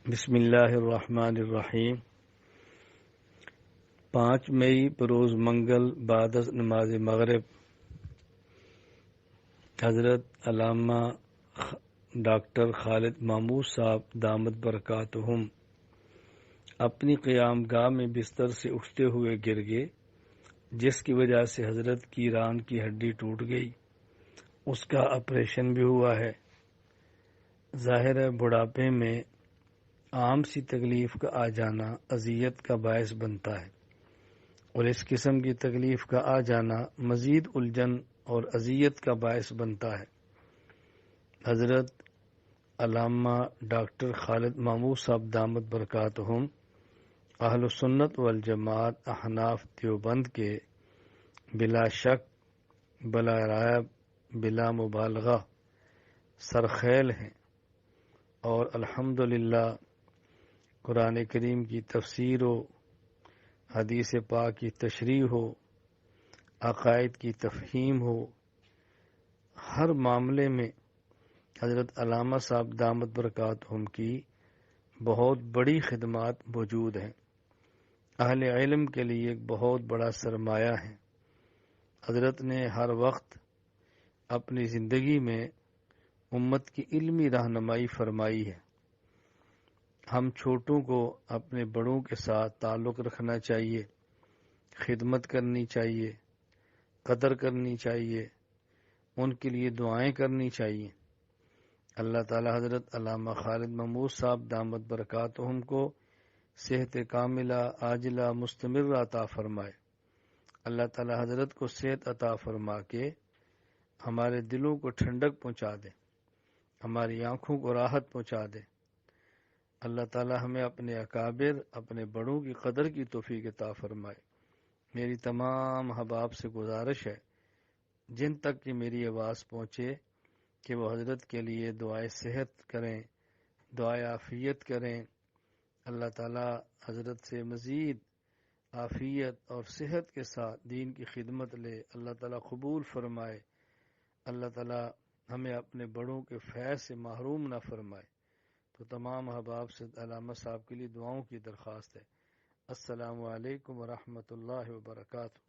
بسم اللہ الرحمن الرحیم 5 مئی بروز منگل بعد از نماز مغرب حضرت علامہ ڈاکٹر خالد مامود صاحب دامت برکاتہم اپنی قیام گاہ میں بستر سے اٹھتے ہوئے گر گئے، جس کی وجہ سے حضرت کی ران کی ہڈی ٹوٹ گئی۔ اس کا آپریشن بھی ہوا ہے۔ ظاہر ہے بڑھاپے میں عام سی تکلیف کا آ جانا اذیت کا باعث بنتا ہے، اور اس قسم کی تکلیف کا آ جانا مزید الجھن اور اذیت کا باعث بنتا ہے۔ حضرت علامہ ڈاکٹر خالد مامود صاحب دامت برکاتہم اہل سنت والجماعت احناف دیوبند کے بلا شک، بلا رائب، بلا مبالغہ سرخیل ہیں، اور الحمدللہ قرآن کریم کی تفسیر ہو، حدیث پاک کی تشریح ہو، عقائد کی تفہیم ہو، ہر معاملے میں حضرت علامہ صاحب دامت برکاتہم کی بہت بڑی خدمات موجود ہیں۔ اہل علم کے لیے ایک بہت بڑا سرمایہ ہے۔ حضرت نے ہر وقت اپنی زندگی میں امت کی علمی رہنمائی فرمائی ہے۔ ہم چھوٹوں کو اپنے بڑوں کے ساتھ تعلق رکھنا چاہیے، خدمت کرنی چاہیے، قدر کرنی چاہیے، ان کے لیے دعائیں کرنی چاہیے۔ اللہ تعالی حضرت علامہ خالد مامود صاحب دامت برکاتہم کو صحت کاملہ عاجلہ مستمرہ عطا فرمائے۔ اللہ تعالی حضرت کو صحت عطا فرما کے ہمارے دلوں کو ٹھنڈک پہنچا دے، ہماری آنکھوں کو راحت پہنچا دے۔ اللہ تعالی ہمیں اپنے اکابر، اپنے بڑوں کی قدر کی توفیق عطا فرمائے۔ میری تمام احباب سے گزارش ہے، جن تک کہ میری آواز پہنچے، کہ وہ حضرت کے لیے دعائے صحت کریں، دعائے عافیت کریں۔ اللہ تعالی حضرت سے مزید عافیت اور صحت کے ساتھ دین کی خدمت لے، اللہ تعالی قبول فرمائے۔ اللہ تعالی ہمیں اپنے بڑوں کے فیض سے محروم نہ فرمائے۔ تو تمام احباب سے علامہ صاحب کے لیے دعاؤں کی درخواست ہے۔ السلام علیکم ورحمۃ اللہ وبرکاتہ۔